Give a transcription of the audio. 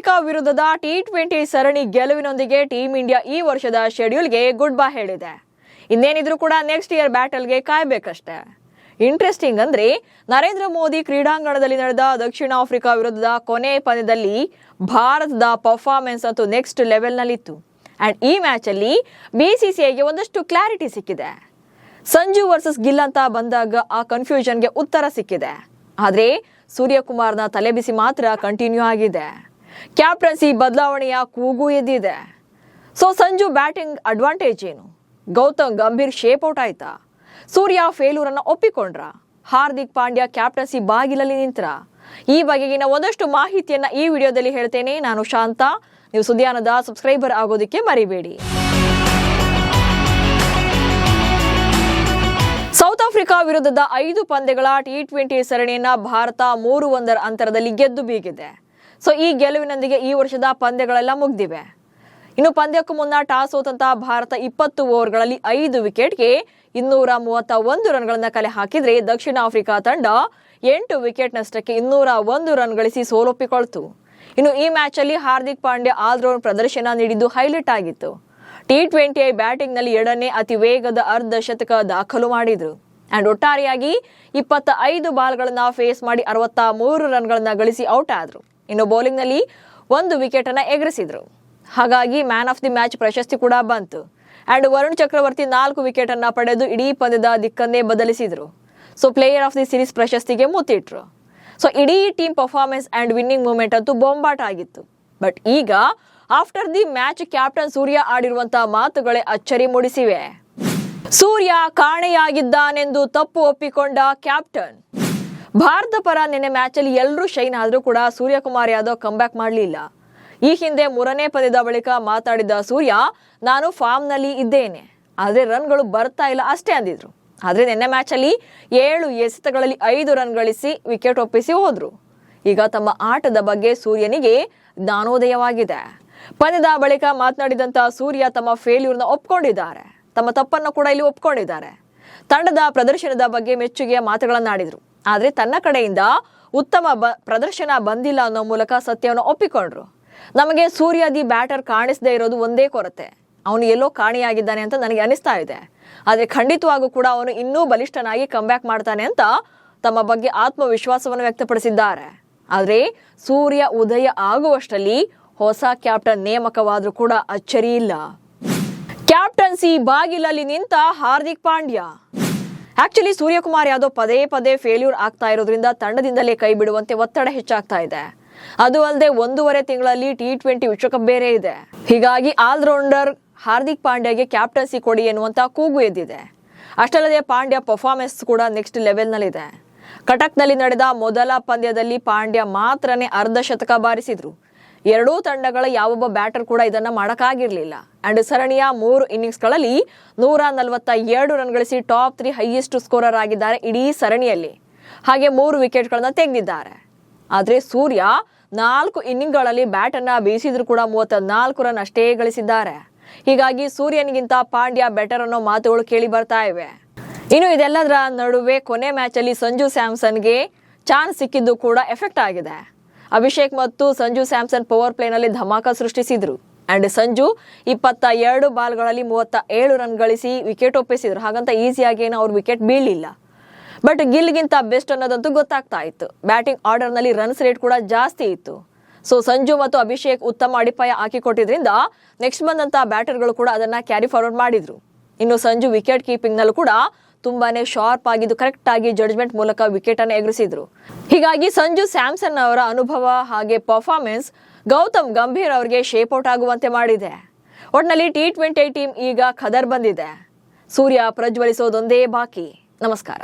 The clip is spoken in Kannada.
ಆಫ್ರಿಕಾ ವಿರುದ್ಧದ ಟಿ20 ಸರಣಿ ಗೆಲುವಿನೊಂದಿಗೆ ಟೀಂ ಇಂಡಿಯಾ ಈ ವರ್ಷದ ಶೆಡ್ಯೂಲ್ಗೆ ಗುಡ್ ಬೈ ಹೇಳಿದೆ. ಇನ್ನೇನಿದ್ರು ಕೂಡ ನೆಕ್ಸ್ಟ್ ಇಯರ್ ಬ್ಯಾಟಲ್ಗೆ ಕಾಯಬೇಕಷ್ಟೇ. ಇಂಟ್ರೆಸ್ಟಿಂಗ್ ಅಂದ್ರೆ ನರೇಂದ್ರ ಮೋದಿ ಕ್ರೀಡಾಂಗಣದಲ್ಲಿ ನಡೆದ ದಕ್ಷಿಣ ಆಫ್ರಿಕಾ ವಿರುದ್ಧದ ಕೊನೆ ಪಂದ್ಯದಲ್ಲಿ ಭಾರತದ ಪರ್ಫಾರ್ಮೆನ್ಸ್ ಅಂತೂ ನೆಕ್ಸ್ಟ್ ಲೆವೆಲ್ನಲ್ಲಿತ್ತು. ಅಂಡ್ ಈ ಮ್ಯಾಚ್ ಅಲ್ಲಿ ಬಿಸಿಸಿಐಗೆ ಒಂದಷ್ಟು ಕ್ಲಾರಿಟಿ ಸಿಕ್ಕಿದೆ. ಸಂಜು ವರ್ಸಸ್ ಗಿಲ್ ಅಂತ ಬಂದಾಗ ಆ ಕನ್ಫ್ಯೂಷನ್ಗೆ ಉತ್ತರ ಸಿಕ್ಕಿದೆ. ಆದ್ರೆ ಸೂರ್ಯಕುಮಾರ್ನ ತಲೆಬಿಸಿ ಮಾತ್ರ ಕಂಟಿನ್ಯೂ ಆಗಿದೆ. ಕ್ಯಾಪ್ಟನ್ಸಿ ಬದಲಾವಣೆಯ ಕೂಗು ಎದ್ದಿದೆ. ಸೊ ಸಂಜು ಬ್ಯಾಟಿಂಗ್ ಅಡ್ವಾಂಟೇಜ್ ಏನು? ಗೌತಮ್ ಗಂಭೀರ್ ಶೇಪ್ ಔಟ್ ಆಯ್ತಾ? ಸೂರ್ಯ ಫೇಲ್ಯೂರ್ ಅನ್ನ ಒಪ್ಪಿಕೊಂಡ್ರ? ಹಾರ್ದಿಕ್ ಪಾಂಡ್ಯ ಕ್ಯಾಪ್ಟನ್ಸಿ ಬಾಗಿಲಲ್ಲಿ ನಿಂತ್ರ? ಈ ಬಗೆಗಿನ ಒಂದಷ್ಟು ಮಾಹಿತಿಯನ್ನ ಈ ವಿಡಿಯೋದಲ್ಲಿ ಹೇಳ್ತೇನೆ. ನಾನು ಶಾಂತ. ನೀವು ಸುದ್ದಿಯಾನದ ಸಬ್ಸ್ಕ್ರೈಬರ್ ಆಗೋದಕ್ಕೆ ಮರಿಬೇಡಿ. ಸೌತ್ ಆಫ್ರಿಕಾ ವಿರುದ್ಧದ 5 ಪಂದ್ಯಗಳ ಟಿ20 ಸರಣಿಯನ್ನ ಭಾರತ 3-1 ಅಂತರದಲ್ಲಿ ಗೆದ್ದು ಬೀಗಿದೆ. ಸೊ ಈ ಗೆಲುವಿನೊಂದಿಗೆ ಈ ವರ್ಷದ ಪಂದ್ಯಗಳೆಲ್ಲ ಮುಗಿದಿವೆ. ಇನ್ನು ಪಂದ್ಯಕ್ಕೂ ಮುನ್ನ ಟಾಸ್ ಸೋತಂತಹ ಭಾರತ 20 ಓವರ್ಗಳಲ್ಲಿ 5 ವಿಕೆಟ್ಗೆ 231 ರನ್ಗಳನ್ನ ಕಲೆ ಹಾಕಿದ್ರೆ ದಕ್ಷಿಣ ಆಫ್ರಿಕಾ ತಂಡ 8 ವಿಕೆಟ್ ನಷ್ಟಕ್ಕೆ 201 ರನ್ ಗಳಿಸಿ ಸೋಲೊಪ್ಪಿಕೊಳ್ತು. ಇನ್ನು ಈ ಮ್ಯಾಚ್ ಅಲ್ಲಿ ಹಾರ್ದಿಕ್ ಪಾಂಡ್ಯ ಆಲ್ರೌಂಡ್ ಪ್ರದರ್ಶನ ನೀಡಿದ್ದು ಹೈಲೈಟ್ ಆಗಿತ್ತು. ಟಿ20 ಬ್ಯಾಟಿಂಗ್ ನಲ್ಲಿ 2ನೇ ಅತಿ ವೇಗದ ಅರ್ಧ ಶತಕ ದಾಖಲು ಮಾಡಿದ್ರು. ಅಂಡ್ ಒಟ್ಟಾರೆಯಾಗಿ 25 ಬಾಲ್ಗಳನ್ನ ಫೇಸ್ ಮಾಡಿ 63 ರನ್ಗಳನ್ನ ಗಳಿಸಿ ಔಟ್ ಆದ್ರು. ಇನ್ನು ಬೌಲಿಂಗ್ ನಲ್ಲಿ 1 ವಿಕೆಟ್ ಅನ್ನ ಎಗರಿಸಿದ್ರು. ಹಾಗಾಗಿ ಮ್ಯಾನ್ ಆಫ್ ದಿ ಮ್ಯಾಚ್ ಪ್ರಶಸ್ತಿ ಕೂಡ ಬಂತು. ಅಂಡ್ ವರುಣ್ ಚಕ್ರವರ್ತಿ 4 ವಿಕೆಟ್ ಅನ್ನ ಪಡೆದು ಇಡೀ ಪಂದ್ಯದ ದಿಕ್ಕನ್ನೇ ಬದಲಿಸಿದ್ರು. So player of the series ಪ್ರಶಸ್ತಿಗೆ ಮುತ್ತಿಟ್ರು. ಸೊ ಇಡೀ team performance and winning movement ಅಂತೂ ಬೊಂಬಾಟ ಆಗಿತ್ತು. ಬಟ್ ಈಗ after the match captain Surya ಆಡಿರುವಂತಹ ಮಾತುಗಳೇ ಅಚ್ಚರಿ ಮೂಡಿಸಿವೆ. ಸೂರ್ಯ ಕಾಣೆಯಾಗಿದ್ದಾನೆಂದು ತಪ್ಪು ಒಪ್ಪಿಕೊಂಡ ಕ್ಯಾಪ್ಟನ್. ಭಾರತ ಪರ ನಿನ್ನೆ ಮ್ಯಾಚ್ ಅಲ್ಲಿ ಎಲ್ಲರೂ ಶೈನ್ ಆದ್ರೂ ಕೂಡ ಸೂರ್ಯಕುಮಾರ್ ಯಾದವ್ ಕಂಬ್ಯಾಕ್ ಮಾಡಲಿಲ್ಲ. ಈ ಹಿಂದೆ 3ನೇ ಪಂದ್ಯದ ಬಳಿಕ ಮಾತಾಡಿದ ಸೂರ್ಯ, ನಾನು ಫಾರ್ಮ್ ನಲ್ಲಿ ಇದ್ದೇನೆ, ಆದ್ರೆ ರನ್ಗಳು ಬರ್ತಾ ಇಲ್ಲ ಅಷ್ಟೇ ಅಂದಿದ್ರು. ಆದ್ರೆ ನಿನ್ನೆ ಮ್ಯಾಚ್ ಅಲ್ಲಿ 7 ಎಸೆತಗಳಲ್ಲಿ 5 ರನ್ ಗಳಿಸಿ ವಿಕೆಟ್ ಒಪ್ಪಿಸಿ ಹೋದ್ರು. ಈಗ ತಮ್ಮ ಆಟದ ಬಗ್ಗೆ ಸೂರ್ಯನಿಗೆ ಜ್ಞಾನೋದಯವಾಗಿದೆ. ಪಂದ್ಯದ ಬಳಿಕ ಮಾತನಾಡಿದಂತ ಸೂರ್ಯ ತಮ್ಮ ಫೇಲ್ಯೂರ್ನ ಒಪ್ಕೊಂಡಿದ್ದಾರೆ. ತಮ್ಮ ತಪ್ಪನ್ನು ಕೂಡ ಇಲ್ಲಿ ಒಪ್ಕೊಂಡಿದ್ದಾರೆ. ತಂಡದ ಪ್ರದರ್ಶನದ ಬಗ್ಗೆ ಮೆಚ್ಚುಗೆಯ ಮಾತುಗಳನ್ನಾಡಿದ್ರು. ಆದ್ರೆ ತನ್ನ ಕಡೆಯಿಂದ ಉತ್ತಮ ಪ್ರದರ್ಶನ ಬಂದಿಲ್ಲ ಅನ್ನೋ ಮೂಲಕ ಸತ್ಯವನ್ನು ಒಪ್ಪಿಕೊಂಡ್ರು. ನಮಗೆ ಸೂರ್ಯ ದಿ ಬ್ಯಾಟರ್ ಕಾಣಿಸದೇ ಇರೋದು ಒಂದೇ ಕೊರತೆ. ಅವನು ಎಲ್ಲೋ ಕಾಣಿಯಾಗಿದ್ದಾನೆ ಅಂತ ನನಗೆ ಅನಿಸ್ತಾ ಇದೆ. ಆದ್ರೆ ಖಂಡಿತವಾಗೂ ಕೂಡ ಅವನು ಇನ್ನೂ ಬಲಿಷ್ಠನಾಗಿ ಕಂಬ್ಯಾಕ್ ಮಾಡ್ತಾನೆ ಅಂತ ತಮ್ಮ ಬಗ್ಗೆ ಆತ್ಮವಿಶ್ವಾಸವನ್ನು ವ್ಯಕ್ತಪಡಿಸಿದ್ದಾರೆ. ಆದ್ರೆ ಸೂರ್ಯ ಉದಯ ಆಗುವಷ್ಟರಲ್ಲಿ ಹೊಸ ಕ್ಯಾಪ್ಟನ್ ನೇಮಕವಾದ್ರೂ ಕೂಡ ಅಚ್ಚರಿ ಇಲ್ಲ. ಕ್ಯಾಪ್ಟನ್ಸಿ ಬಾಗಿಲಲ್ಲಿ ನಿಂತ ಹಾರ್ದಿಕ್ ಪಾಂಡ್ಯ. ಆಕ್ಚುಲಿ ಸೂರ್ಯಕುಮಾರ್ ಯಾದವ್ ಪದೇ ಪದೇ ಫೇಲ್ಯೂರ್ ಆಗ್ತಾ ಇರೋದ್ರಿಂದ ತಂಡದಿಂದಲೇ ಕೈ ಬಿಡುವಂತೆ ಒತ್ತಡ ಹೆಚ್ಚಾಗ್ತಾ ಇದೆ. ಅದು ಅಲ್ಲದೆ 1.5 ತಿಂಗಳಲ್ಲಿ ಟಿ20 ವಿಶ್ವಕಪ್ ಬೇರೆ ಇದೆ. ಹೀಗಾಗಿ ಆಲ್ರೌಂಡರ್ ಹಾರ್ದಿಕ್ ಪಾಂಡ್ಯಗೆ ಕ್ಯಾಪ್ಟನ್ಸಿ ಕೊಡಿ ಎನ್ನುವಂತ ಕೂಗು ಎದ್ದಿದೆ. ಅಷ್ಟಲ್ಲದೆ ಪಾಂಡ್ಯ ಪರ್ಫಾರ್ಮೆನ್ಸ್ ಕೂಡ ನೆಕ್ಸ್ಟ್ ಲೆವೆಲ್ನಲ್ಲಿದೆ. ಕಟಕ್ನಲ್ಲಿ ನಡೆದ ಮೊದಲ ಪಂದ್ಯದಲ್ಲಿ ಪಾಂಡ್ಯ ಮಾತ್ರನೇ ಅರ್ಧ ಶತಕ ಬಾರಿಸಿದ್ರು. ಎರಡೂ ತಂಡಗಳ ಯಾವೊಬ್ಬ ಬ್ಯಾಟರ್ ಕೂಡ ಇದನ್ನ ಮಾಡಕ್ಕಾಗಿರ್ಲಿಲ್ಲ. ಅಂಡ್ ಸರಣಿಯ 3 ಇನ್ನಿಂಗ್ಸ್ಗಳಲ್ಲಿ 142 ರನ್ ಗಳಿಸಿ ಟಾಪ್ 3 ಹೈಯೆಸ್ಟ್ ಸ್ಕೋರರ್ ಆಗಿದ್ದಾರೆ ಇಡೀ ಸರಣಿಯಲ್ಲಿ. ಹಾಗೆ 3 ವಿಕೆಟ್ಗಳನ್ನ ತೆಗೆದಿದ್ದಾರೆ. ಆದ್ರೆ ಸೂರ್ಯ 4 ಇನ್ನಿಂಗ್ಗಳಲ್ಲಿ ಬ್ಯಾಟ್ ಅನ್ನ ಬೀಸಿದ್ರು ಕೂಡ 34 ರನ್ ಅಷ್ಟೇ ಗಳಿಸಿದ್ದಾರೆ. ಹೀಗಾಗಿ ಸೂರ್ಯನಿಗಿಂತ ಪಾಂಡ್ಯ ಬೆಟರ್ ಅನ್ನೋ ಮಾತುಗಳು ಕೇಳಿ ಬರ್ತಾ ಇವೆ. ಇನ್ನು ಇದೆಲ್ಲದರ ನಡುವೆ ಕೊನೆ ಮ್ಯಾಚ್ ಅಲ್ಲಿ ಸಂಜು ಸ್ಯಾಮ್ಸನ್ಗೆ ಚಾನ್ಸ್ ಸಿಕ್ಕಿದ್ದು ಕೂಡ ಎಫೆಕ್ಟ್ ಆಗಿದೆ. ಅಭಿಷೇಕ್ ಮತ್ತು ಸಂಜು ಸ್ಯಾಮ್ಸನ್ ಪವರ್ ಪ್ಲೇ ನಲ್ಲಿ ಧಮಾಕ ಸೃಷ್ಟಿಸಿದ್ರು. ಅಂಡ್ ಸಂಜು 22 ಬಾಲ್ಗಳಲ್ಲಿ 37 ರನ್ ಗಳಿಸಿ ವಿಕೆಟ್ ಒಪ್ಪಿಸಿದ್ರು. ಹಾಗಂತ ಈಸಿಯಾಗಿ ಏನು ಅವ್ರ ವಿಕೆಟ್ ಬೀಳಲಿಲ್ಲ. ಬಟ್ ಗಿಲ್ಗಿಂತ ಬೆಸ್ಟ್ ಅನ್ನೋದಂತೂ ಗೊತ್ತಾಗ್ತಾ ಇತ್ತು. ಬ್ಯಾಟಿಂಗ್ ಆರ್ಡರ್ ನಲ್ಲಿ ರನ್ಸ್ ರೇಟ್ ಕೂಡ ಜಾಸ್ತಿ ಇತ್ತು. ಸೊ ಸಂಜು ಮತ್ತು ಅಭಿಷೇಕ್ ಉತ್ತಮ ಅಡಿಪಾಯ ಹಾಕಿಕೊಟ್ಟಿದ್ರಿಂದ ನೆಕ್ಸ್ಟ್ ಬಂದಂತಹ ಬ್ಯಾಟರ್ಗಳು ಕೂಡ ಅದನ್ನ ಕ್ಯಾರಿ ಫಾರ್ವರ್ಡ್ ಮಾಡಿದ್ರು. ಇನ್ನು ಸಂಜು ವಿಕೆಟ್ ಕೀಪಿಂಗ್ ನಲ್ಲೂ ಕೂಡ ತುಂಬಾನೇ ಶಾರ್ಪ್ ಆಗಿದ್ದು ಕರೆಕ್ಟ್ ಆಗಿ ಜಡ್ಜ್ಮೆಂಟ್ ಮೂಲಕ ವಿಕೆಟ್ ಅನ್ನು ಎಗರಿಸಿದ್ರು. ಹೀಗಾಗಿ ಸಂಜು ಸ್ಯಾಮ್ಸನ್ ಅವರ ಅನುಭವ ಹಾಗೆ ಪರ್ಫಾರ್ಮೆನ್ಸ್ ಗೌತಮ್ ಗಂಭೀರ್ ಅವರಿಗೆ ಶೇಪ್ ಔಟ್ ಆಗುವಂತೆ ಮಾಡಿದೆ. ಒಟ್ನಲ್ಲಿ ಟಿ20 ಟೀಮ್ ಈಗ ಖದರ್ ಬಂದಿದೆ. ಸೂರ್ಯ ಪ್ರಜ್ವಲಿಸೋದೊಂದೇ ಬಾಕಿ. ನಮಸ್ಕಾರ.